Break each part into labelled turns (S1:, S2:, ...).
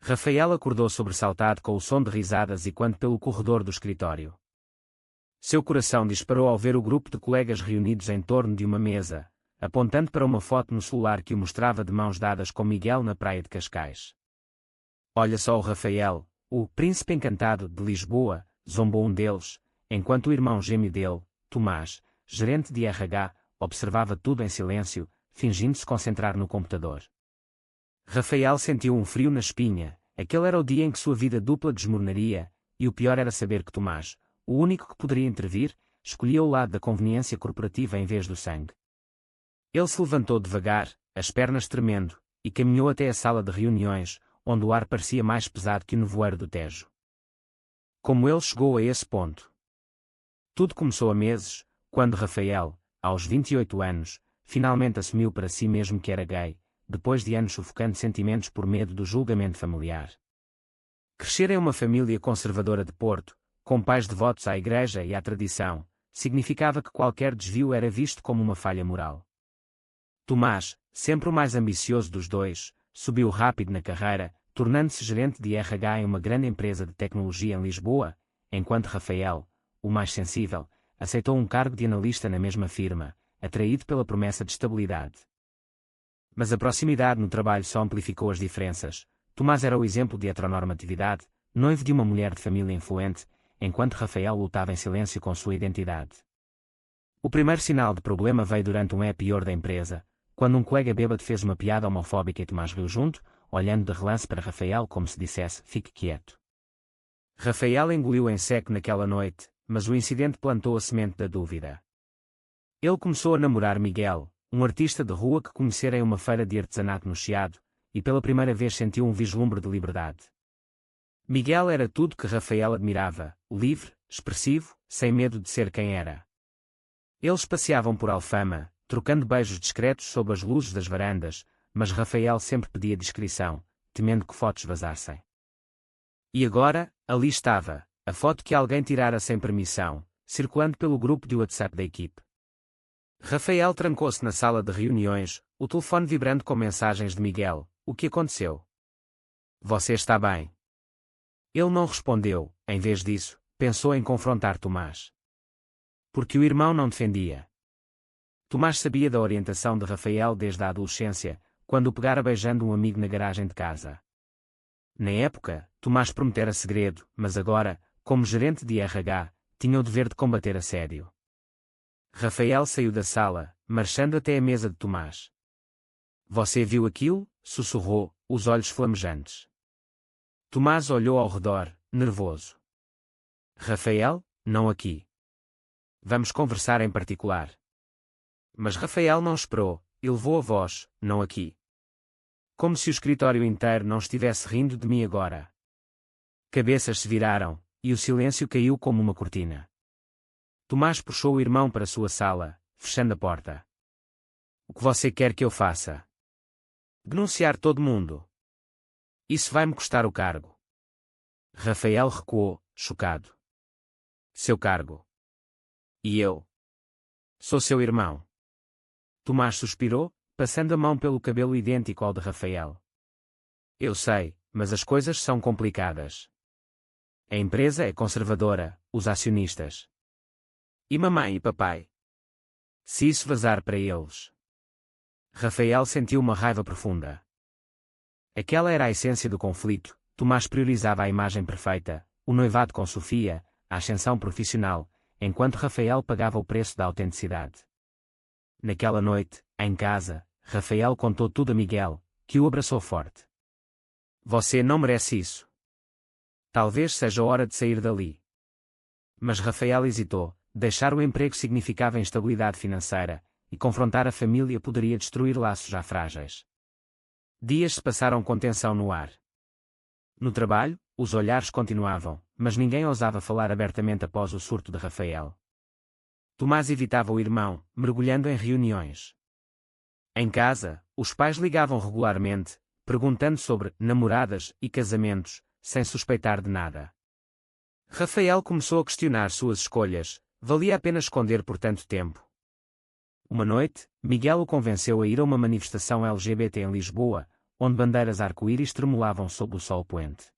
S1: Rafael acordou sobressaltado com o som de risadas e quando pelo corredor do escritório. Seu coração disparou ao ver o grupo de colegas reunidos em torno de uma mesa, apontando para uma foto no celular que o mostrava de mãos dadas com Miguel na praia de Cascais. Olha só o Rafael, o príncipe encantado de Lisboa, zombou um deles, enquanto o irmão gêmeo dele, Tomás, gerente de RH, observava tudo em silêncio, fingindo-se concentrar no computador. Rafael sentiu um frio na espinha, aquele era o dia em que sua vida dupla desmoronaria, e o pior era saber que Tomás, o único que poderia intervir, escolhia o lado da conveniência corporativa em vez do sangue. Ele se levantou devagar, as pernas tremendo, e caminhou até a sala de reuniões, onde o ar parecia mais pesado que o nevoeiro do Tejo. Como ele chegou a esse ponto? Tudo começou há meses, quando Rafael, aos 28 anos, finalmente assumiu para si mesmo que era gay, depois de anos sufocando sentimentos por medo do julgamento familiar. Crescer em uma família conservadora de Porto, com pais devotos à igreja e à tradição, significava que qualquer desvio era visto como uma falha moral. Tomás, sempre o mais ambicioso dos dois, subiu rápido na carreira, tornando-se gerente de RH em uma grande empresa de tecnologia em Lisboa, enquanto Rafael, o mais sensível, aceitou um cargo de analista na mesma firma, atraído pela promessa de estabilidade. Mas a proximidade no trabalho só amplificou as diferenças. Tomás era o exemplo de heteronormatividade, noivo de uma mulher de família influente, enquanto Rafael lutava em silêncio com sua identidade. O primeiro sinal de problema veio durante um happy hour da empresa, quando um colega bêbado fez uma piada homofóbica e Tomás riu junto, olhando de relance para Rafael como se dissesse, fique quieto. Rafael engoliu em seco naquela noite, mas o incidente plantou a semente da dúvida. Ele começou a namorar Miguel, um artista de rua que conhecera em uma feira de artesanato no Chiado, e pela primeira vez sentiu um vislumbre de liberdade. Miguel era tudo que Rafael admirava, livre, expressivo, sem medo de ser quem era. Eles passeavam por Alfama, trocando beijos discretos sob as luzes das varandas, mas Rafael sempre pedia discrição, temendo que fotos vazassem. E agora, ali estava, a foto que alguém tirara sem permissão, circulando pelo grupo de WhatsApp da equipe. Rafael trancou-se na sala de reuniões, o telefone vibrando com mensagens de Miguel. O que aconteceu? Você está bem? Ele não respondeu, em vez disso, pensou em confrontar Tomás. Porque o irmão não defendia. Tomás sabia da orientação de Rafael desde a adolescência, quando o pegara beijando um amigo na garagem de casa. Na época, Tomás prometera segredo, mas agora, como gerente de RH, tinha o dever de combater assédio. Rafael saiu da sala, marchando até a mesa de Tomás. Você viu aquilo? Sussurrou, os olhos flamejantes. Tomás olhou ao redor, nervoso. Rafael, não aqui. Vamos conversar em particular. Mas Rafael não esperou, elevou a voz, não aqui. Como se o escritório inteiro não estivesse rindo de mim agora. Cabeças se viraram, e o silêncio caiu como uma cortina. Tomás puxou o irmão para sua sala, fechando a porta. O que você quer que eu faça? Denunciar todo mundo. Isso vai me custar o cargo. Rafael recuou, chocado. Seu cargo. E eu? Sou seu irmão. Tomás suspirou, passando a mão pelo cabelo idêntico ao de Rafael. Eu sei, mas as coisas são complicadas. A empresa é conservadora, os acionistas. E mamãe e papai? Se isso vazar para eles. Rafael sentiu uma raiva profunda. Aquela era a essência do conflito. Tomás priorizava a imagem perfeita, o noivado com Sofia, a ascensão profissional, enquanto Rafael pagava o preço da autenticidade. Naquela noite, em casa, Rafael contou tudo a Miguel, que o abraçou forte. Você não merece isso. Talvez seja hora de sair dali. Mas Rafael hesitou. Deixar o emprego significava instabilidade financeira, e confrontar a família poderia destruir laços já frágeis. Dias se passaram com tensão no ar. No trabalho, os olhares continuavam, mas ninguém ousava falar abertamente após o surto de Rafael. Tomás evitava o irmão, mergulhando em reuniões. Em casa, os pais ligavam regularmente, perguntando sobre namoradas e casamentos, sem suspeitar de nada. Rafael começou a questionar suas escolhas. Valia a pena esconder por tanto tempo. Uma noite, Miguel o convenceu a ir a uma manifestação LGBT em Lisboa, onde bandeiras arco-íris tremulavam sob o sol poente.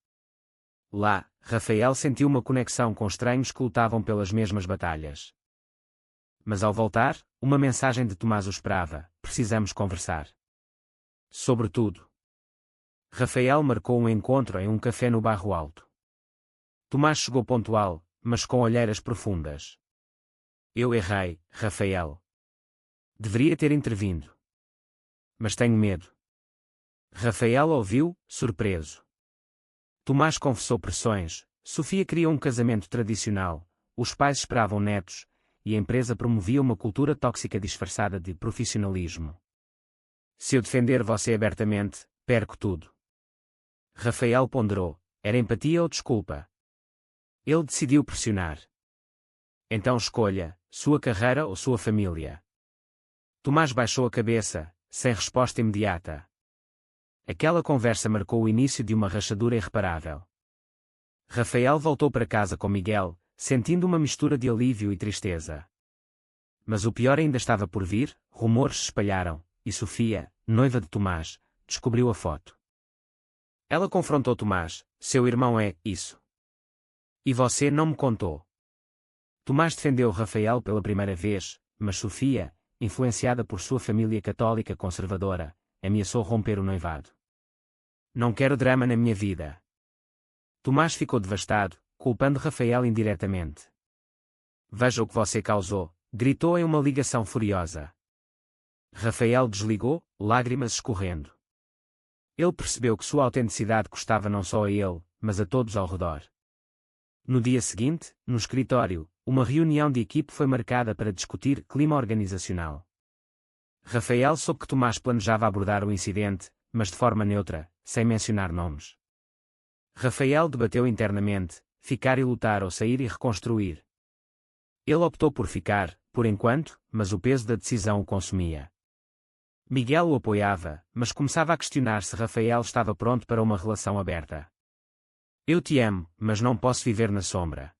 S1: Lá, Rafael sentiu uma conexão com estranhos que lutavam pelas mesmas batalhas. Mas ao voltar, uma mensagem de Tomás o esperava: precisamos conversar. Sobretudo. Rafael marcou um encontro em um café no Bairro Alto. Tomás chegou pontual, mas com olheiras profundas. Eu errei, Rafael. Deveria ter intervindo. Mas tenho medo. Rafael ouviu, surpreso. Tomás confessou pressões. Sofia queria um casamento tradicional, os pais esperavam netos, e a empresa promovia uma cultura tóxica disfarçada de profissionalismo. Se eu defender você abertamente, perco tudo. Rafael ponderou: era empatia ou desculpa? Ele decidiu pressionar. Então escolha, sua carreira ou sua família. Tomás baixou a cabeça, sem resposta imediata. Aquela conversa marcou o início de uma rachadura irreparável. Rafael voltou para casa com Miguel, sentindo uma mistura de alívio e tristeza. Mas o pior ainda estava por vir. Rumores se espalharam, e Sofia, noiva de Tomás, descobriu a foto. Ela confrontou Tomás: seu irmão é isso. E você não me contou. Tomás defendeu Rafael pela primeira vez, mas Sofia, influenciada por sua família católica conservadora, ameaçou romper o noivado. Não quero drama na minha vida. Tomás ficou devastado, culpando Rafael indiretamente. Veja o que você causou, gritou em uma ligação furiosa. Rafael desligou, lágrimas escorrendo. Ele percebeu que sua autenticidade custava não só a ele, mas a todos ao redor. No dia seguinte, no escritório, uma reunião de equipe foi marcada para discutir clima organizacional. Rafael soube que Tomás planejava abordar o incidente, mas de forma neutra, sem mencionar nomes. Rafael debateu internamente: ficar e lutar ou sair e reconstruir. Ele optou por ficar, por enquanto, mas o peso da decisão o consumia. Miguel o apoiava, mas começava a questionar se Rafael estava pronto para uma relação aberta. Eu te amo, mas não posso viver na sombra.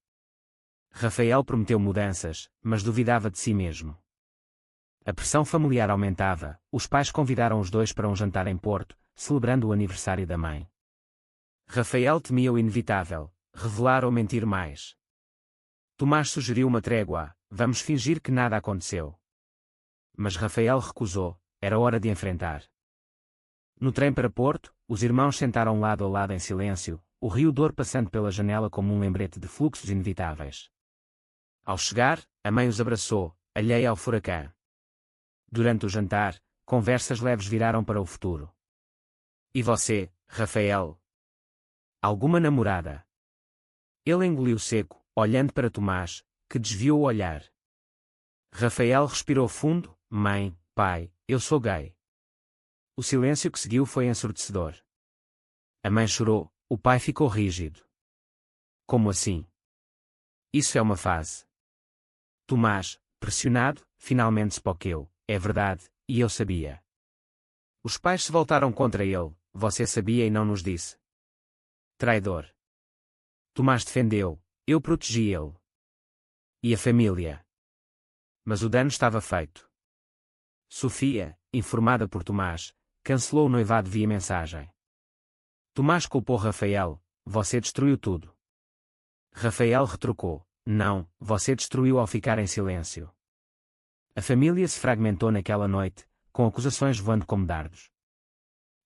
S1: Rafael prometeu mudanças, mas duvidava de si mesmo. A pressão familiar aumentava. Os pais convidaram os dois para um jantar em Porto, celebrando o aniversário da mãe. Rafael temia o inevitável: revelar ou mentir mais. Tomás sugeriu uma trégua: vamos fingir que nada aconteceu. Mas Rafael recusou: era hora de enfrentar. No trem para Porto, os irmãos sentaram lado a lado em silêncio, o rio Douro passando pela janela como um lembrete de fluxos inevitáveis. Ao chegar, a mãe os abraçou, alheia ao furacão. Durante o jantar, conversas leves viraram para o futuro. E você, Rafael? Alguma namorada? Ele engoliu seco, olhando para Tomás, que desviou o olhar. Rafael respirou fundo: mãe, pai, eu sou gay. O silêncio que seguiu foi ensurdecedor. A mãe chorou, o pai ficou rígido. Como assim? Isso é uma fase. Tomás, pressionado, finalmente espoqueu: é verdade, e eu sabia. Os pais se voltaram contra ele: você sabia e não nos disse. Traidor. Tomás defendeu: eu protegi ele. E a família? Mas o dano estava feito. Sofia, informada por Tomás, cancelou o noivado via mensagem. Tomás culpou Rafael: você destruiu tudo. Rafael retrucou: não, você destruiu ao ficar em silêncio. A família se fragmentou naquela noite, com acusações voando como dardos.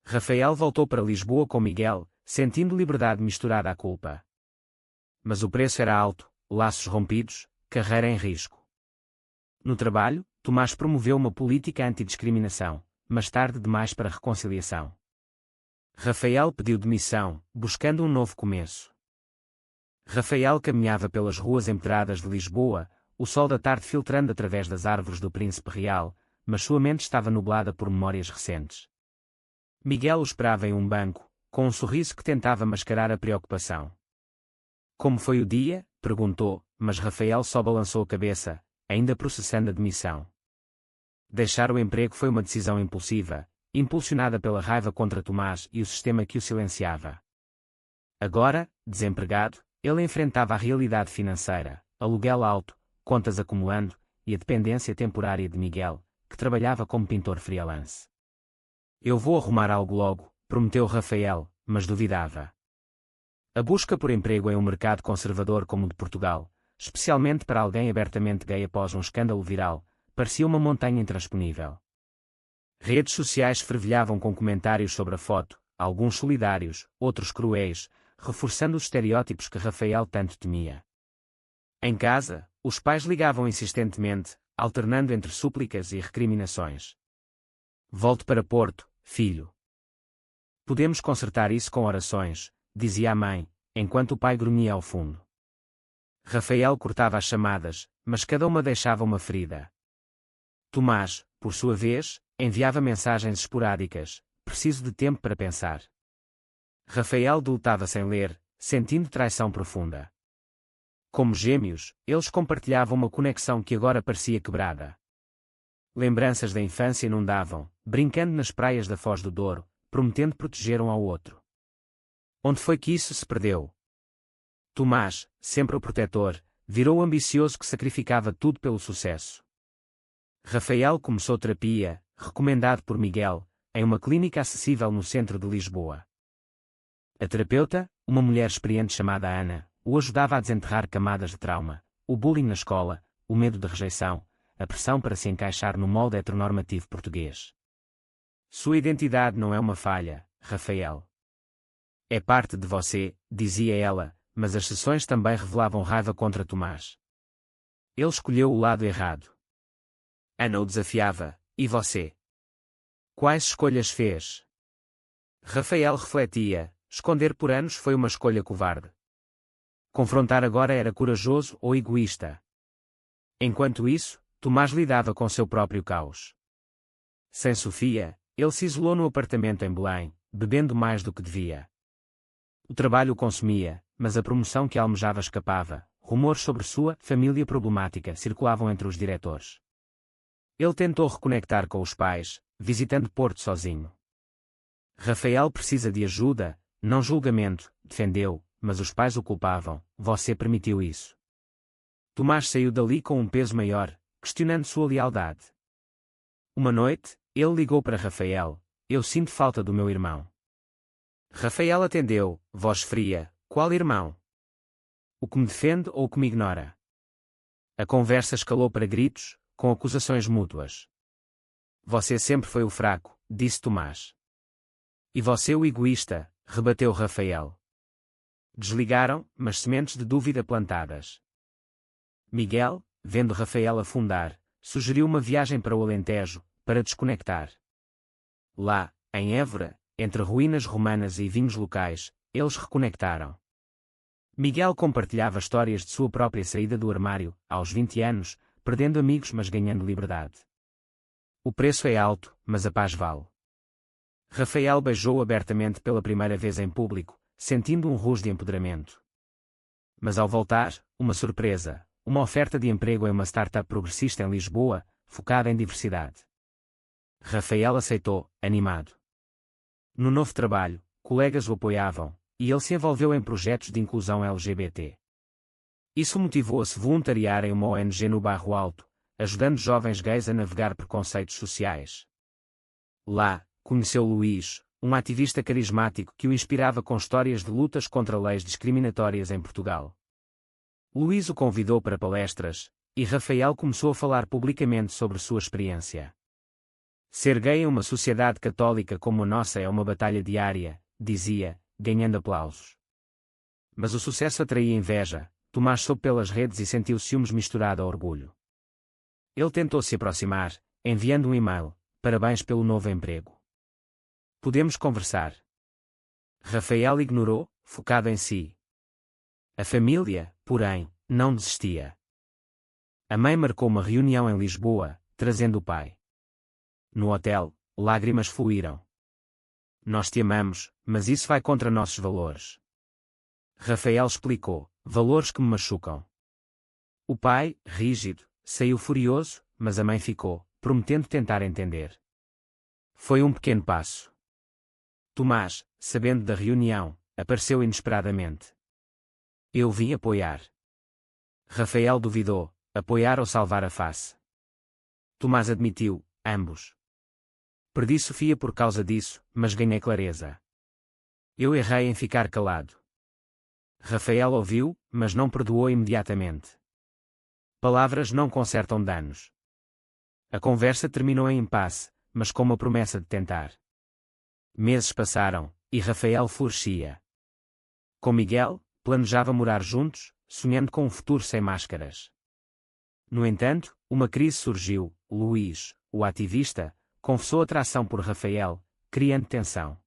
S1: Rafael voltou para Lisboa com Miguel, sentindo liberdade misturada à culpa. Mas o preço era alto: laços rompidos, carreira em risco. No trabalho, Tomás promoveu uma política antidiscriminação, mas tarde demais para reconciliação. Rafael pediu demissão, buscando um novo começo. Rafael caminhava pelas ruas empedradas de Lisboa, o sol da tarde filtrando através das árvores do Príncipe Real, mas sua mente estava nublada por memórias recentes. Miguel o esperava em um banco, com um sorriso que tentava mascarar a preocupação. Como foi o dia? Perguntou, mas Rafael só balançou a cabeça, ainda processando a demissão. Deixar o emprego foi uma decisão impulsiva, impulsionada pela raiva contra Tomás e o sistema que o silenciava. Agora, desempregado, ele enfrentava a realidade financeira, aluguel alto, contas acumulando, e a dependência temporária de Miguel, que trabalhava como pintor freelance. Eu vou arrumar algo logo, prometeu Rafael, mas duvidava. A busca por emprego em um mercado conservador como o de Portugal, especialmente para alguém abertamente gay após um escândalo viral, parecia uma montanha intransponível. Redes sociais fervilhavam com comentários sobre a foto, alguns solidários, outros cruéis, reforçando os estereótipos que Rafael tanto temia. Em casa, os pais ligavam insistentemente, alternando entre súplicas e recriminações. Volte para Porto, filho. Podemos consertar isso com orações, dizia a mãe, enquanto o pai grunhia ao fundo. Rafael cortava as chamadas, mas cada uma deixava uma ferida. Tomás, por sua vez, enviava mensagens esporádicas, preciso de tempo para pensar. Rafael deletava sem ler, sentindo traição profunda. Como gêmeos, eles compartilhavam uma conexão que agora parecia quebrada. Lembranças da infância inundavam, brincando nas praias da Foz do Douro, prometendo proteger um ao outro. Onde foi que isso se perdeu? Tomás, sempre o protetor, virou o ambicioso que sacrificava tudo pelo sucesso. Rafael começou terapia, recomendado por Miguel, em uma clínica acessível no centro de Lisboa. A terapeuta, uma mulher experiente chamada Ana, o ajudava a desenterrar camadas de trauma, o bullying na escola, o medo de rejeição, a pressão para se encaixar no molde heteronormativo português. Sua identidade não é uma falha, Rafael. É parte de você, dizia ela, mas as sessões também revelavam raiva contra Tomás. Ele escolheu o lado errado. Ana o desafiava, e você? Quais escolhas fez? Rafael refletia, esconder por anos foi uma escolha covarde. Confrontar agora era corajoso ou egoísta. Enquanto isso, Tomás lidava com seu próprio caos. Sem Sofia, ele se isolou no apartamento em Belém, bebendo mais do que devia. O trabalho o consumia, mas a promoção que almejava escapava. Rumores sobre sua família problemática circulavam entre os diretores. Ele tentou reconectar com os pais, visitando Porto sozinho. Rafael precisa de ajuda, não julgamento, defendeu, mas os pais o culpavam, você permitiu isso. Tomás saiu dali com um peso maior, questionando sua lealdade. Uma noite, ele ligou para Rafael, eu sinto falta do meu irmão. Rafael atendeu, voz fria, qual irmão? O que me defende ou o que me ignora? A conversa escalou para gritos, com acusações mútuas. Você sempre foi o fraco, disse Tomás. E você o egoísta, rebateu Rafael. Desligaram, mas sementes de dúvida plantadas. Miguel, vendo Rafael afundar, sugeriu uma viagem para o Alentejo, para desconectar. Lá, em Évora, entre ruínas romanas e vinhos locais, eles reconectaram. Miguel compartilhava histórias de sua própria saída do armário, aos 20 anos, perdendo amigos mas ganhando liberdade. O preço é alto, mas a paz vale. Rafael beijou abertamente pela primeira vez em público, sentindo um rujo de empoderamento. Mas ao voltar, uma surpresa, uma oferta de emprego em uma startup progressista em Lisboa, focada em diversidade. Rafael aceitou, animado. No novo trabalho, colegas o apoiavam, e ele se envolveu em projetos de inclusão LGBT. Isso motivou a se voluntariar em uma ONG no Bairro Alto, ajudando jovens gays a navegar preconceitos sociais. Lá, conheceu Luís, um ativista carismático que o inspirava com histórias de lutas contra leis discriminatórias em Portugal. Luís o convidou para palestras, e Rafael começou a falar publicamente sobre sua experiência. Ser gay em uma sociedade católica como a nossa é uma batalha diária, dizia, ganhando aplausos. Mas o sucesso atraía inveja, Tomás soube pelas redes e sentiu ciúmes misturado a orgulho. Ele tentou se aproximar, enviando um e-mail, parabéns pelo novo emprego. Podemos conversar. Rafael ignorou, focado em si. A família, porém, não desistia. A mãe marcou uma reunião em Lisboa, trazendo o pai. No hotel, lágrimas fluíram. Nós te amamos, mas isso vai contra nossos valores. Rafael explicou, valores que me machucam. O pai, rígido, saiu furioso, mas a mãe ficou, prometendo tentar entender. Foi um pequeno passo. Tomás, sabendo da reunião, apareceu inesperadamente. Eu vim apoiar. Rafael duvidou, apoiar ou salvar a face. Tomás admitiu, ambos. Perdi Sofia por causa disso, mas ganhei clareza. Eu errei em ficar calado. Rafael ouviu, mas não perdoou imediatamente. Palavras não consertam danos. A conversa terminou em impasse, mas com uma promessa de tentar. Meses passaram, e Rafael florescia. Com Miguel, planejava morar juntos, sonhando com um futuro sem máscaras. No entanto, uma crise surgiu. Luís, o ativista, confessou atração por Rafael, criando tensão.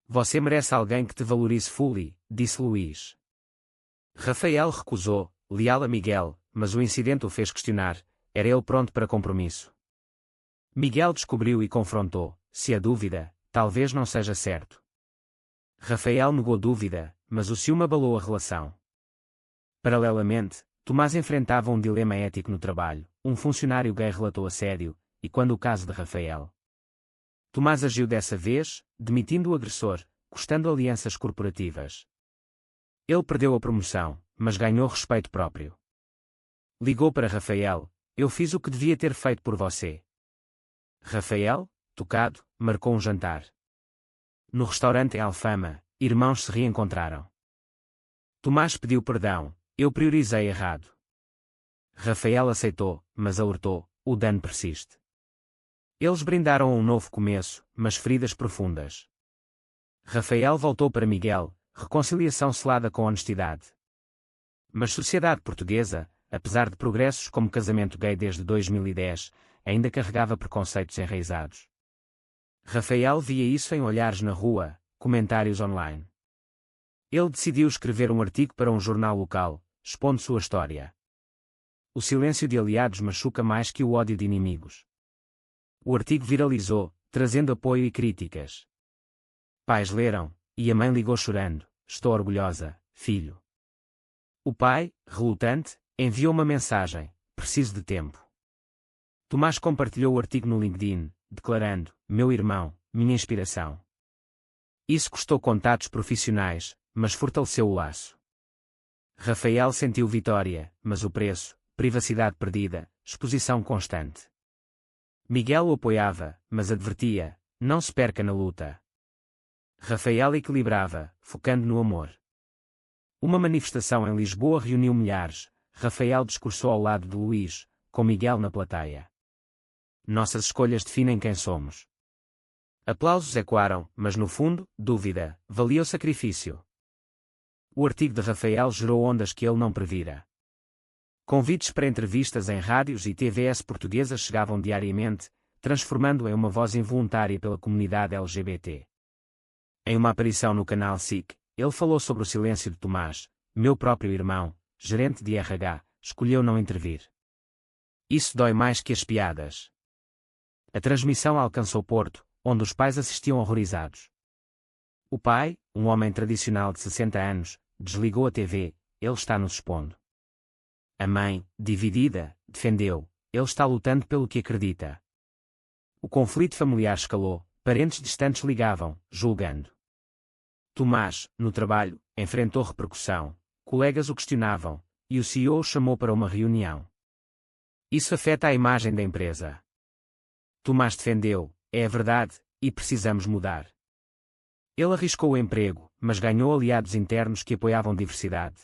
S1: Você merece alguém que te valorize fully, disse Luís. Rafael recusou, leal a Miguel, mas o incidente o fez questionar, era ele pronto para compromisso? Miguel descobriu e confrontou, se a dúvida, talvez não seja certo. Rafael negou dúvida, mas o ciúme abalou a relação. Paralelamente, Tomás enfrentava um dilema ético no trabalho. Um funcionário gay relatou assédio, e quando o caso de Rafael. Tomás agiu dessa vez, demitindo o agressor, custando alianças corporativas. Ele perdeu a promoção, mas ganhou respeito próprio. Ligou para Rafael, eu fiz o que devia ter feito por você. Rafael, tocado, marcou um jantar. No restaurante em Alfama, irmãos se reencontraram. Tomás pediu perdão, eu priorizei errado. Rafael aceitou, mas alertou, o dano persiste. Eles brindaram a um novo começo, mas feridas profundas. Rafael voltou para Miguel, reconciliação selada com honestidade. Mas a sociedade portuguesa, apesar de progressos como casamento gay desde 2010, ainda carregava preconceitos enraizados. Rafael via isso em olhares na rua, comentários online. Ele decidiu escrever um artigo para um jornal local, expondo sua história. O silêncio de aliados machuca mais que o ódio de inimigos. O artigo viralizou, trazendo apoio e críticas. Pais leram, e a mãe ligou chorando, estou orgulhosa, filho. O pai, relutante, enviou uma mensagem, preciso de tempo. Tomás compartilhou o artigo no LinkedIn, declarando, meu irmão, minha inspiração. Isso custou contatos profissionais, mas fortaleceu o laço. Rafael sentiu vitória, mas o preço, privacidade perdida, exposição constante. Miguel o apoiava, mas advertia, não se perca na luta. Rafael equilibrava, focando no amor. Uma manifestação em Lisboa reuniu milhares. Rafael discursou ao lado de Luís, com Miguel na plateia. Nossas escolhas definem quem somos. Aplausos ecoaram, mas no fundo, dúvida, valia o sacrifício. O artigo de Rafael gerou ondas que ele não previra. Convites para entrevistas em rádios e TVs portuguesas chegavam diariamente, transformando-o em uma voz involuntária pela comunidade LGBT. Em uma aparição no canal SIC, ele falou sobre o silêncio de Tomás, meu próprio irmão, gerente de RH, escolheu não intervir. Isso dói mais que as piadas. A transmissão alcançou Porto, onde os pais assistiam horrorizados. O pai, um homem tradicional de 60 anos, desligou a TV, ele está nos expondo. A mãe, dividida, defendeu, ele está lutando pelo que acredita. O conflito familiar escalou, parentes distantes ligavam, julgando. Tomás, no trabalho, enfrentou repercussão, colegas o questionavam, e o CEO o chamou para uma reunião. Isso afeta a imagem da empresa. Tomás defendeu, é a verdade, e precisamos mudar. Ele arriscou o emprego, mas ganhou aliados internos que apoiavam diversidade.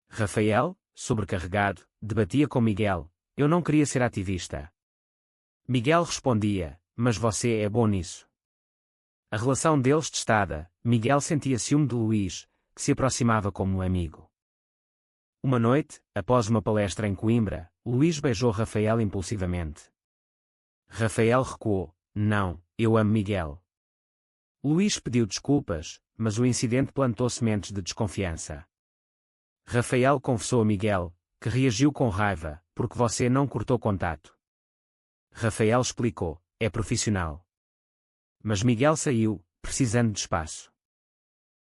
S1: Rafael, sobrecarregado, debatia com Miguel, eu não queria ser ativista. Miguel respondia, mas você é bom nisso. A relação deles testada, Miguel sentia ciúme de Luís, que se aproximava como um amigo. Uma noite, após uma palestra em Coimbra, Luís beijou Rafael impulsivamente. Rafael recuou, não, eu amo Miguel. Luís pediu desculpas, mas o incidente plantou sementes de desconfiança. Rafael confessou a Miguel, que reagiu com raiva, porque você não cortou contato. Rafael explicou, é profissional. Mas Miguel saiu, precisando de espaço.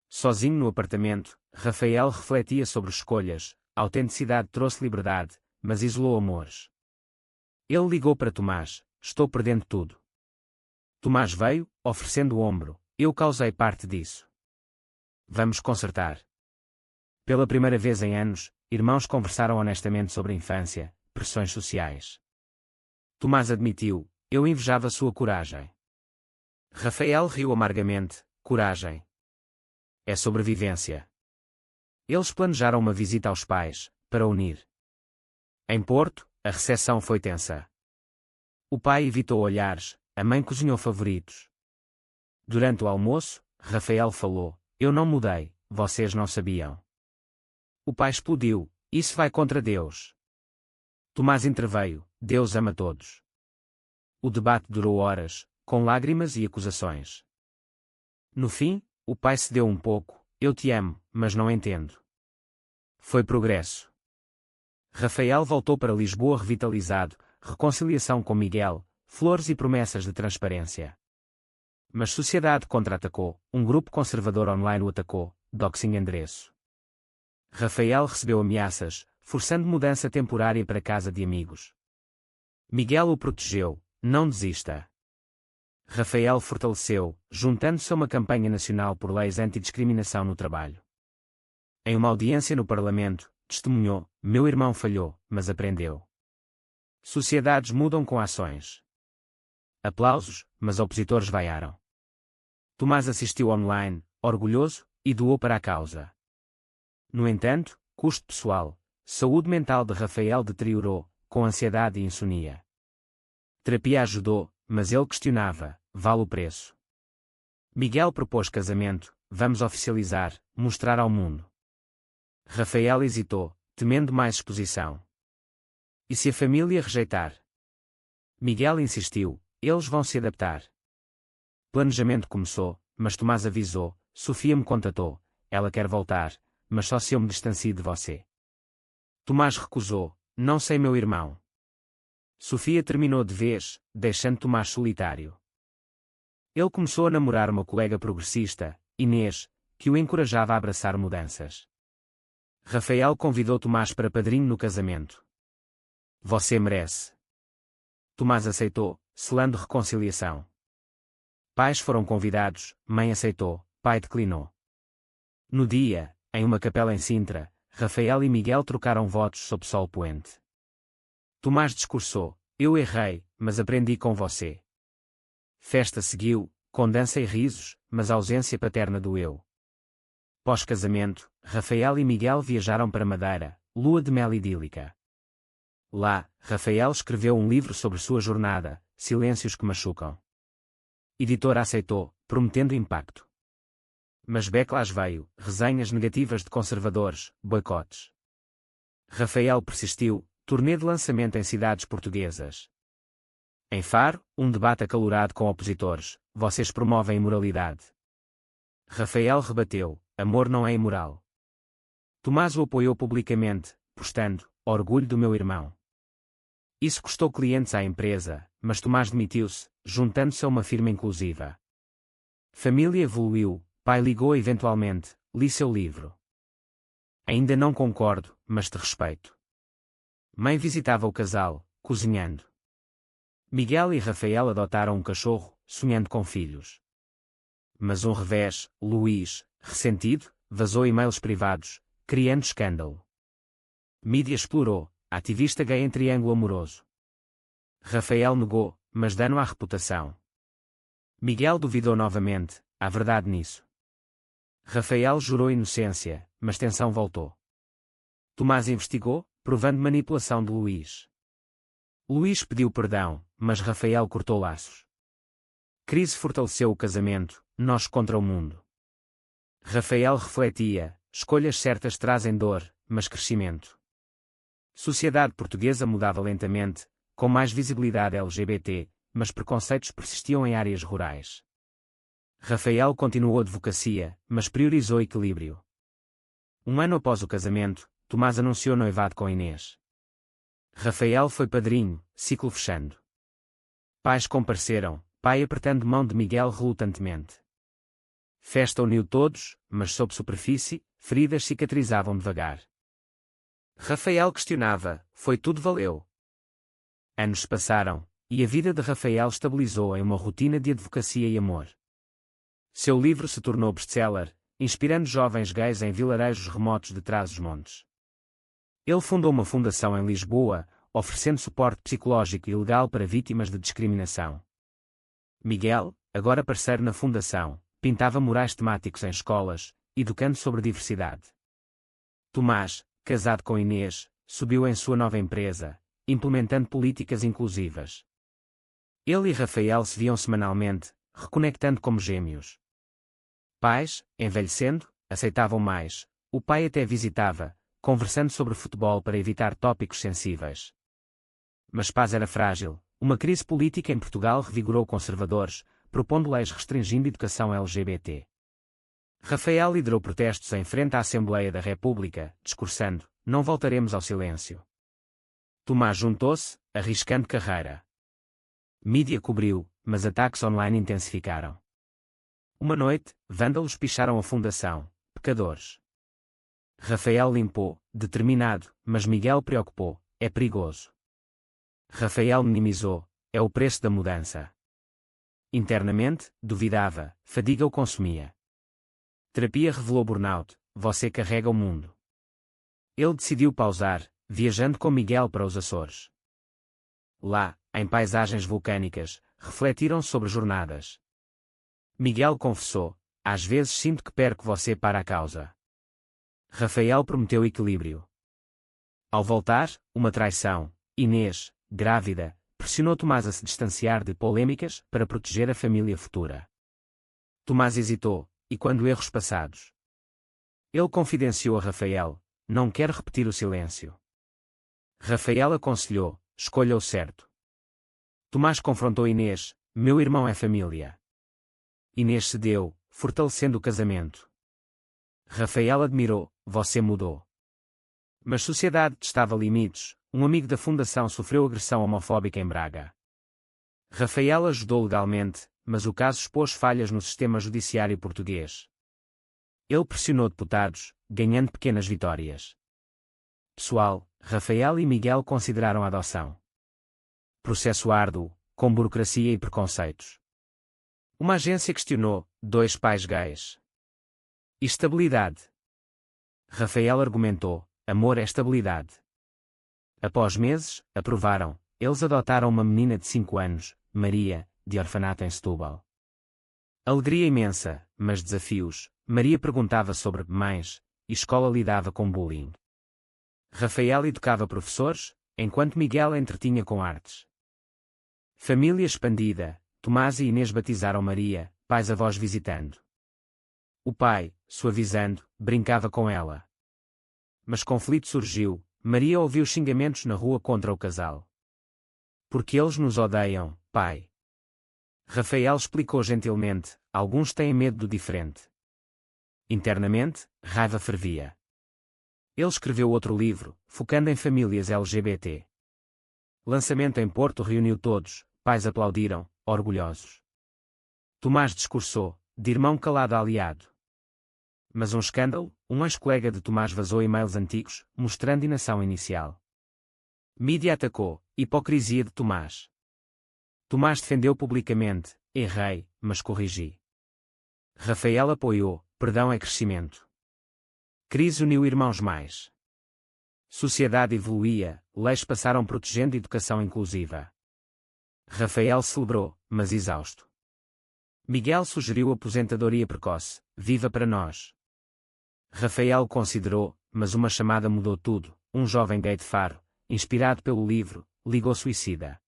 S1: Sozinho no apartamento, Rafael refletia sobre escolhas, a autenticidade trouxe liberdade, mas isolou amores. Ele ligou para Tomás, estou perdendo tudo. Tomás veio, oferecendo o ombro, eu causei parte disso. Vamos consertar. Pela primeira vez em anos, irmãos conversaram honestamente sobre a infância, pressões sociais. Tomás admitiu, eu invejava sua coragem. Rafael riu amargamente. Coragem. É sobrevivência. Eles planejaram uma visita aos pais, para unir. Em Porto, a recepção foi tensa. O pai evitou olhares, a mãe cozinhou favoritos. Durante o almoço, Rafael falou: eu não mudei, vocês não sabiam. O pai explodiu: isso vai contra Deus. Tomás interveio: Deus ama todos. O debate durou horas, com lágrimas e acusações. No fim, o pai cedeu um pouco: eu te amo, mas não entendo. Foi progresso. Rafael voltou para Lisboa revitalizado, reconciliação com Miguel, flores e promessas de transparência. Mas sociedade contra-atacou, um grupo conservador online o atacou, doxing endereço. Rafael recebeu ameaças, forçando mudança temporária para casa de amigos. Miguel o protegeu: não desista. Rafael fortaleceu, juntando-se a uma campanha nacional por leis antidiscriminação no trabalho. Em uma audiência no Parlamento, testemunhou: meu irmão falhou, mas aprendeu. Sociedades mudam com ações. Aplausos, mas opositores vaiaram. Tomás assistiu online, orgulhoso, e doou para a causa. No entanto, custo pessoal, saúde mental de Rafael deteriorou, com ansiedade e insônia. Terapia ajudou, mas ele questionava: vale o preço? Miguel propôs casamento: vamos oficializar, mostrar ao mundo. Rafael hesitou, temendo mais exposição. E se a família rejeitar? Miguel insistiu: eles vão se adaptar. Planejamento começou, mas Tomás avisou: Sofia me contatou, ela quer voltar, mas só se eu me distancie de você. Tomás recusou: não sei meu irmão. Sofia terminou de vez, deixando Tomás solitário. Ele começou a namorar uma colega progressista, Inês, que o encorajava a abraçar mudanças. Rafael convidou Tomás para padrinho no casamento. Você merece. Tomás aceitou, selando reconciliação. Pais foram convidados, mãe aceitou, pai declinou. No dia, em uma capela em Sintra, Rafael e Miguel trocaram votos sob sol poente. Tomás discursou: eu errei, mas aprendi com você. Festa seguiu, com dança e risos, mas a ausência paterna doeu. Pós-casamento, Rafael e Miguel viajaram para Madeira, lua de mel idílica. Lá, Rafael escreveu um livro sobre sua jornada, Silêncios que Machucam. Editora aceitou, prometendo impacto. Mas backlash veio, resenhas negativas de conservadores, boicotes. Rafael persistiu, turnê de lançamento em cidades portuguesas. Em Faro, um debate acalorado com opositores: vocês promovem imoralidade. Rafael rebateu: amor não é imoral. Tomás o apoiou publicamente, postando: orgulho do meu irmão. Isso custou clientes à empresa, mas Tomás demitiu-se, juntando-se a uma firma inclusiva. Família evoluiu, pai ligou eventualmente: li seu livro. Ainda não concordo, mas te respeito. Mãe visitava o casal, cozinhando. Miguel e Rafael adotaram um cachorro, sonhando com filhos. Mas um revés: Luís, ressentido, vazou e-mails privados, criando escândalo. Mídia explorou: ativista gay em triângulo amoroso. Rafael negou, mas dano à reputação. Miguel duvidou novamente: há verdade nisso. Rafael jurou inocência, mas tensão voltou. Tomás investigou, provando manipulação de Luís. Luís pediu perdão, mas Rafael cortou laços. Crise fortaleceu o casamento, nós contra o mundo. Rafael refletia: escolhas certas trazem dor, mas crescimento. Sociedade portuguesa mudava lentamente, com mais visibilidade LGBT, mas preconceitos persistiam em áreas rurais. Rafael continuou a advocacia, mas priorizou equilíbrio. Um ano após o casamento, Tomás anunciou noivado com Inês. Rafael foi padrinho, ciclo fechando. Pais compareceram, pai apertando mão de Miguel relutantemente. Festa uniu todos, mas sob superfície, feridas cicatrizavam devagar. Rafael questionava: foi tudo valeu? Anos se passaram, e a vida de Rafael estabilizou em uma rotina de advocacia e amor. Seu livro se tornou best-seller, inspirando jovens gays em vilarejos remotos de Trás-os-Montes. Ele fundou uma fundação em Lisboa, oferecendo suporte psicológico e legal para vítimas de discriminação. Miguel, agora parceiro na fundação, pintava murais temáticos em escolas, educando sobre diversidade. Tomás, casado com Inês, subiu em sua nova empresa, implementando políticas inclusivas. Ele e Rafael se viam semanalmente, reconectando como gêmeos. Pais, envelhecendo, aceitavam mais, o pai até visitava, conversando sobre futebol para evitar tópicos sensíveis. Mas paz era frágil, uma crise política em Portugal revigorou conservadores, propondo leis restringindo educação LGBT. Rafael liderou protestos em frente à Assembleia da República, discursando: "Não voltaremos ao silêncio." Tomás juntou-se, arriscando carreira. Mídia cobriu, mas ataques online intensificaram. Uma noite, vândalos picharam a fundação, pecadores. Rafael limpou, determinado, mas Miguel preocupou: "É perigoso." Rafael minimizou: "É o preço da mudança." Internamente, duvidava, fadiga o consumia. Terapia revelou burnout: "Você carrega o mundo." Ele decidiu pausar, viajando com Miguel para os Açores. Lá, em paisagens vulcânicas, refletiram sobre jornadas. Miguel confessou: "Às vezes sinto que perco você para a causa." Rafael prometeu equilíbrio. Ao voltar, uma traição. Inês, grávida, pressionou Tomás a se distanciar de polêmicas para proteger a família futura. Tomás hesitou, e quando erros passados? Ele confidenciou a Rafael: "Não quero repetir o silêncio." Rafael aconselhou: "Escolha o certo." Tomás confrontou Inês: "Meu irmão é família." Inês cedeu, fortalecendo o casamento. Rafael admirou: "Você mudou." Mas sociedade testava limites. Um amigo da fundação sofreu agressão homofóbica em Braga. Rafael ajudou legalmente, mas o caso expôs falhas no sistema judiciário português. Ele pressionou deputados, ganhando pequenas vitórias. Pessoal, Rafael e Miguel consideraram a adoção. Processo árduo, com burocracia e preconceitos. Uma agência questionou: "Dois pais gays. Estabilidade." Rafael argumentou: "Amor é estabilidade." Após meses, aprovaram. Eles adotaram uma menina de 5 anos, Maria, de orfanato em Setúbal. Alegria imensa, mas desafios. Maria perguntava sobre mães, e escola lidava com bullying. Rafael educava professores, enquanto Miguel entretinha com artes. Família expandida. Tomás e Inês batizaram Maria, pais-avós visitando. O pai, suavizando, brincava com ela. Mas conflito surgiu. Maria ouviu xingamentos na rua contra o casal. "Porque eles nos odeiam, pai." Rafael explicou gentilmente: "Alguns têm medo do diferente." Internamente, raiva fervia. Ele escreveu outro livro, focando em famílias LGBT. Lançamento em Porto reuniu todos, pais aplaudiram, orgulhosos. Tomás discursou, de irmão calado a aliado. Mas um escândalo: um ex-colega de Tomás vazou e-mails antigos, mostrando inação inicial. Mídia atacou: hipocrisia de Tomás. Tomás defendeu publicamente: "Errei, mas corrigi." Rafael apoiou: "Perdão é crescimento." Crise uniu irmãos mais. Sociedade evoluía, leis passaram protegendo educação inclusiva. Rafael celebrou, mas exausto. Miguel sugeriu aposentadoria precoce: "Viva para nós." Rafael considerou, mas uma chamada mudou tudo. Um jovem gay de Faro, inspirado pelo livro, ligou suicida.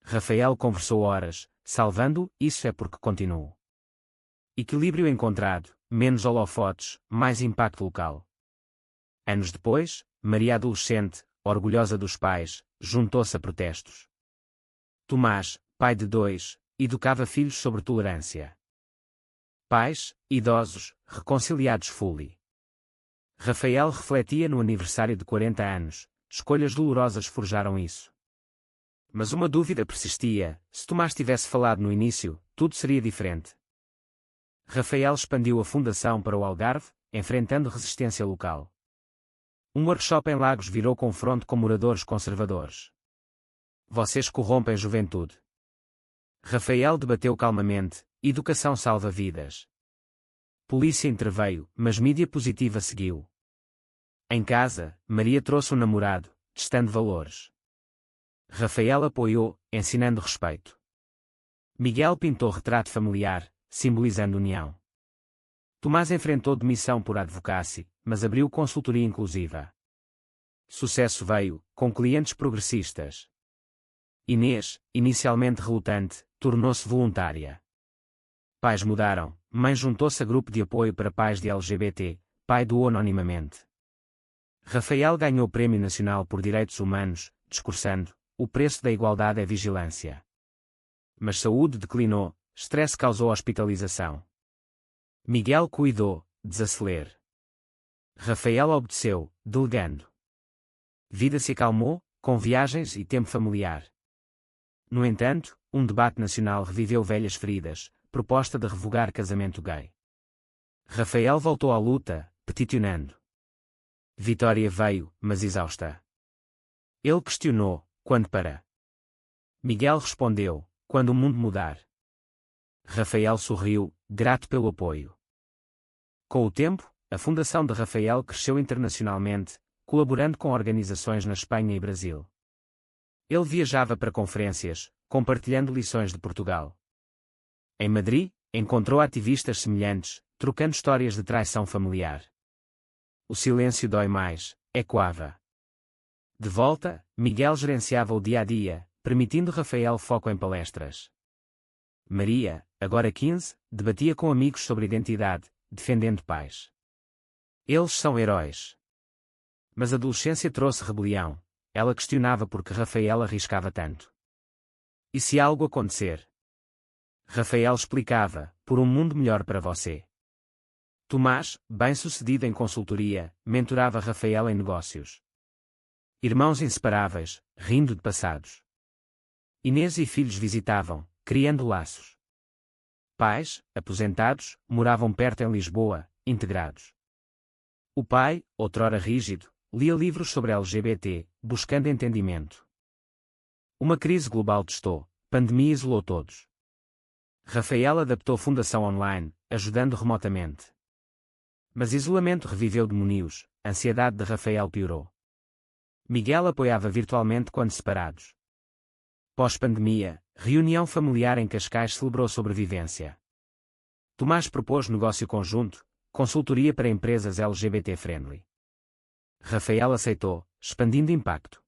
S1: Rafael conversou horas, salvando-o: "Isso é porque continuo." Equilíbrio encontrado, menos holofotes, mais impacto local. Anos depois, Maria adolescente, orgulhosa dos pais, juntou-se a protestos. Tomás, pai de 2, educava filhos sobre tolerância. Pais, idosos, reconciliados fully. Rafael refletia no aniversário de 40 anos, escolhas dolorosas forjaram isso. Mas uma dúvida persistia: se Tomás tivesse falado no início, tudo seria diferente. Rafael expandiu a fundação para o Algarve, enfrentando resistência local. Um workshop em Lagos virou confronto com moradores conservadores. Vocês corrompem juventude. Rafael debateu calmamente: educação salva vidas. Polícia interveio, mas mídia positiva seguiu. Em casa, Maria trouxe um namorado, testando valores. Rafael apoiou, ensinando respeito. Miguel pintou retrato familiar, simbolizando união. Tomás enfrentou demissão por advocacy, mas abriu consultoria inclusiva. Sucesso veio, com clientes progressistas. Inês, inicialmente relutante, tornou-se voluntária. Pais mudaram, mãe juntou-se a grupo de apoio para pais de LGBT, pai doou anonimamente. Rafael ganhou o Prémio Nacional por Direitos Humanos, discursando: o preço da igualdade é vigilância. Mas saúde declinou, estresse causou hospitalização. Miguel cuidou, desacelere. Rafael obedeceu, delegando. Vida se acalmou, com viagens e tempo familiar. No entanto, um debate nacional reviveu velhas feridas, proposta de revogar casamento gay. Rafael voltou à luta, peticionando. Vitória veio, mas exausta. Ele questionou: quando para? Miguel respondeu: quando o mundo mudar. Rafael sorriu, grato pelo apoio. Com o tempo, a Fundação de Rafael cresceu internacionalmente, colaborando com organizações na Espanha e Brasil. Ele viajava para conferências, compartilhando lições de Portugal. Em Madrid, encontrou ativistas semelhantes, trocando histórias de traição familiar. O silêncio dói mais, ecoava. De volta, Miguel gerenciava o dia-a-dia, permitindo Rafael foco em palestras. Maria, agora 15, debatia com amigos sobre identidade, defendendo pais. Eles são heróis. Mas a adolescência trouxe rebelião. Ela questionava por que Rafael arriscava tanto. E se algo acontecer? Rafael explicava: por um mundo melhor para você. Tomás, bem-sucedido em consultoria, mentorava Rafael em negócios. Irmãos inseparáveis, rindo de passados. Inês e filhos visitavam, criando laços. Pais, aposentados, moravam perto em Lisboa, integrados. O pai, outrora rígido, lia livros sobre LGBT, buscando entendimento. Uma crise global testou, pandemia isolou todos. Rafael adaptou Fundação online, ajudando remotamente. Mas isolamento reviveu demónios, a ansiedade de Rafael piorou. Miguel apoiava virtualmente quando separados. Pós-pandemia, reunião familiar em Cascais celebrou sobrevivência. Tomás propôs negócio conjunto, consultoria para empresas LGBT-friendly. Rafael aceitou, expandindo impacto.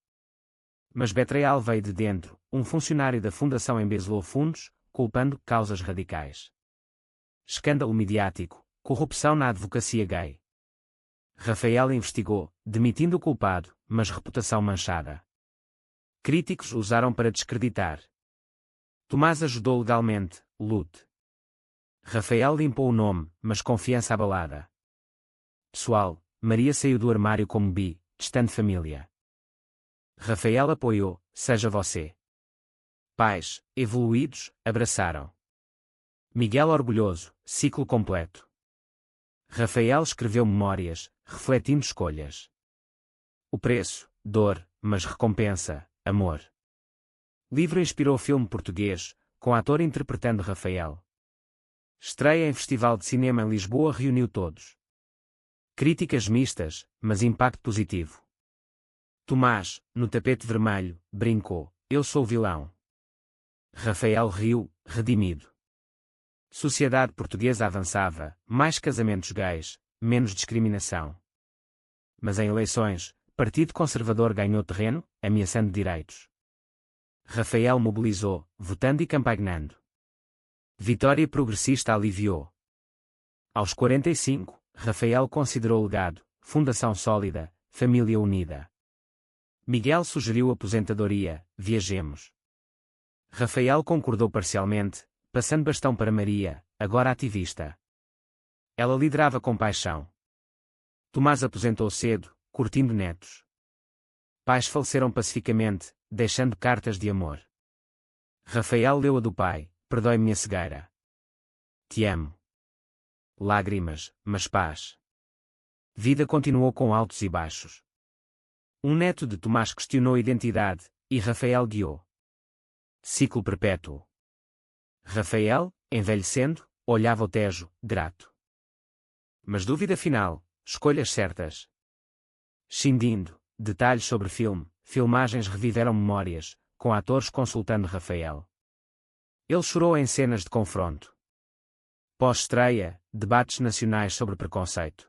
S1: Mas betrayal veio de dentro, um funcionário da Fundação embezelou fundos, culpando causas radicais. Escândalo midiático, corrupção na advocacia gay. Rafael investigou, demitindo o culpado, mas reputação manchada. Críticos usaram para descreditar. Tomás ajudou legalmente, lute. Rafael limpou o nome, mas confiança abalada. Pessoal, Maria saiu do armário como bi, distante família. Rafael apoiou, seja você. Pais, evoluídos, abraçaram. Miguel orgulhoso, ciclo completo. Rafael escreveu memórias, refletindo escolhas. O preço, dor, mas recompensa, amor. Livro inspirou filme português, com ator interpretando Rafael. Estreia em Festival de Cinema em Lisboa reuniu todos. Críticas mistas, mas impacto positivo. Tomás, no tapete vermelho, brincou: eu sou o vilão. Rafael riu, redimido. Sociedade portuguesa avançava, mais casamentos gays, menos discriminação. Mas em eleições, Partido Conservador ganhou terreno, ameaçando direitos. Rafael mobilizou, votando e campanhando. Vitória progressista aliviou. Aos 45, Rafael considerou legado, fundação sólida, família unida. Miguel sugeriu aposentadoria, viajemos. Rafael concordou parcialmente, passando bastão para Maria, agora ativista. Ela liderava com paixão. Tomás aposentou cedo, curtindo netos. Pais faleceram pacificamente, deixando cartas de amor. Rafael leu a do pai: perdoe minha cegueira. Te amo. Lágrimas, mas paz. Vida continuou com altos e baixos. Um neto de Tomás questionou a identidade, e Rafael guiou. Ciclo perpétuo. Rafael, envelhecendo, olhava o Tejo, grato. Mas dúvida final, escolhas certas. Scindindo, detalhes sobre filme, filmagens reviveram memórias, com atores consultando Rafael. Ele chorou em cenas de confronto. Pós-estreia, debates nacionais sobre preconceito.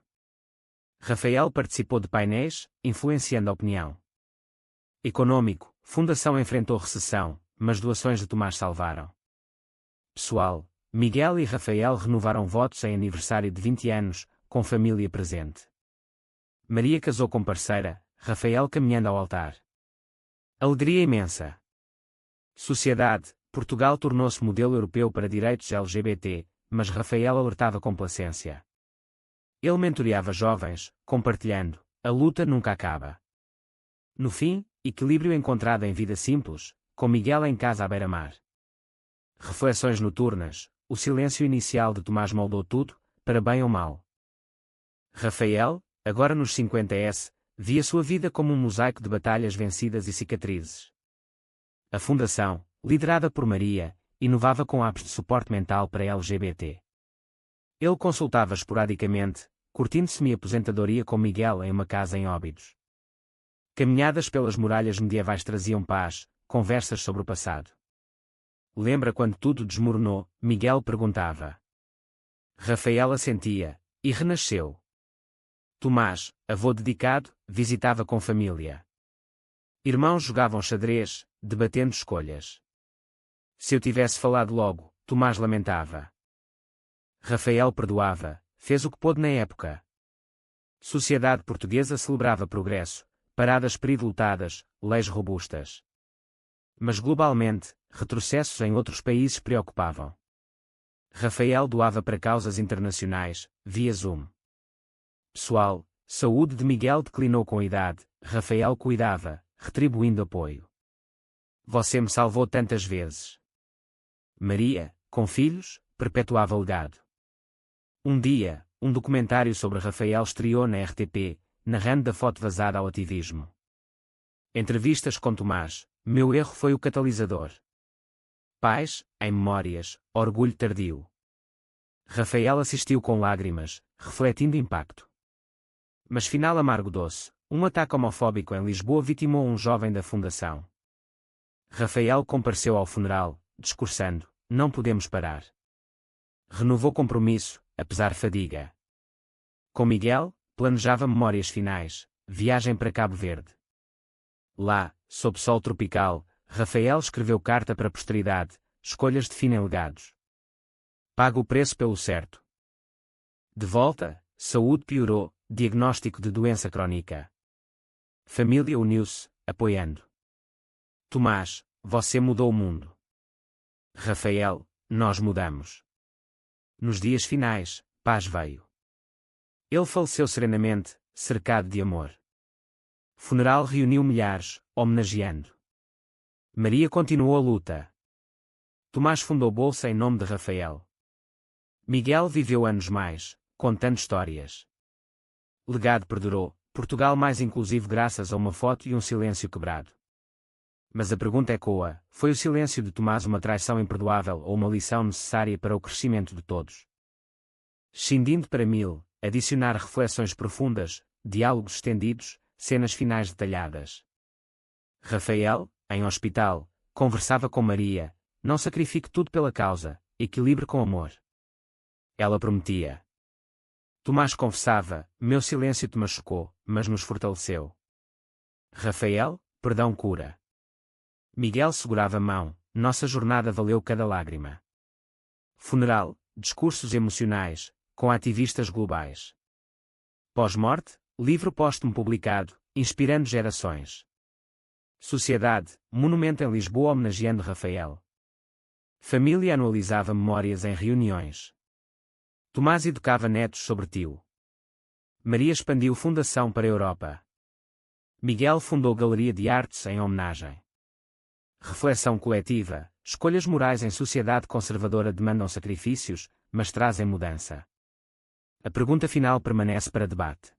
S1: Rafael participou de painéis, influenciando a opinião. Econômico, Fundação enfrentou recessão, mas doações de Tomás salvaram. Pessoal, Miguel e Rafael renovaram votos em aniversário de 20 anos, com família presente. Maria casou com parceira, Rafael caminhando ao altar. Alegria imensa. Sociedade, Portugal tornou-se modelo europeu para direitos LGBT, mas Rafael alertava complacência. Ele mentoreava jovens, compartilhando: a luta nunca acaba. No fim, equilíbrio encontrado em vida simples, com Miguel em casa à beira-mar. Reflexões noturnas, o silêncio inicial de Tomás moldou tudo, para bem ou mal. Rafael, agora nos 50s, via sua vida como um mosaico de batalhas vencidas e cicatrizes. A Fundação, liderada por Maria, inovava com apps de suporte mental para LGBT. Ele consultava esporadicamente, curtindo semi-aposentadoria com Miguel em uma casa em Óbidos. Caminhadas pelas muralhas medievais traziam paz, conversas sobre o passado. Lembra quando tudo desmoronou? Miguel perguntava. Rafael assentia, e renasceu. Tomás, avô dedicado, visitava com família. Irmãos jogavam xadrez, debatendo escolhas. Se eu tivesse falado logo, Tomás lamentava. Rafael perdoava, fez o que pôde na época. Sociedade portuguesa celebrava progresso, paradas peridoltadas, leis robustas. Mas globalmente, retrocessos em outros países preocupavam. Rafael doava para causas internacionais, via Zoom. Pessoal, saúde de Miguel declinou com a idade, Rafael cuidava, retribuindo apoio. Você me salvou tantas vezes. Maria, com filhos, perpetuava o legado. Um dia, um documentário sobre Rafael estreou na RTP, narrando da foto vazada ao ativismo. Entrevistas com Tomás, meu erro foi o catalisador. Pais, em memórias, orgulho tardio. Rafael assistiu com lágrimas, refletindo impacto. Mas final amargo doce, um ataque homofóbico em Lisboa vitimou um jovem da Fundação. Rafael compareceu ao funeral, discursando: não podemos parar. Renovou compromisso, apesar fadiga. Com Miguel, planejava memórias finais, viagem para Cabo Verde. Lá, sob sol tropical, Rafael escreveu carta para a posteridade: escolhas definem legados. Paga o preço pelo certo. De volta, saúde piorou, diagnóstico de doença crónica. Família uniu-se, apoiando. Tomás, você mudou o mundo. Rafael, nós mudamos. Nos dias finais, paz veio. Ele faleceu serenamente, cercado de amor. Funeral reuniu milhares, homenageando. Maria continuou a luta. Tomás fundou bolsa em nome de Rafael. Miguel viveu anos mais, contando histórias. Legado perdurou, Portugal mais inclusivo graças a uma foto e um silêncio quebrado. Mas a pergunta ecoa: foi o silêncio de Tomás uma traição imperdoável ou uma lição necessária para o crescimento de todos? Scindindo para 1000, adicionar reflexões profundas, diálogos estendidos, cenas finais detalhadas. Rafael, em hospital, conversava com Maria: não sacrifique tudo pela causa, equilibre com amor. Ela prometia. Tomás confessava: meu silêncio te machucou, mas nos fortaleceu. Rafael, perdão cura. Miguel segurava a mão: nossa jornada valeu cada lágrima. Funeral, discursos emocionais, com ativistas globais. Pós-morte, livro póstumo publicado, inspirando gerações. Sociedade, monumento em Lisboa homenageando Rafael. Família anualizava memórias em reuniões. Tomás educava netos sobre tio. Maria expandiu Fundação para a Europa. Miguel fundou Galeria de Artes em homenagem. Reflexão coletiva, escolhas morais em sociedade conservadora demandam sacrifícios, mas trazem mudança. A pergunta final permanece para debate.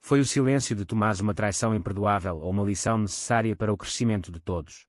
S1: Foi o silêncio de Tomás uma traição imperdoável ou uma lição necessária para o crescimento de todos?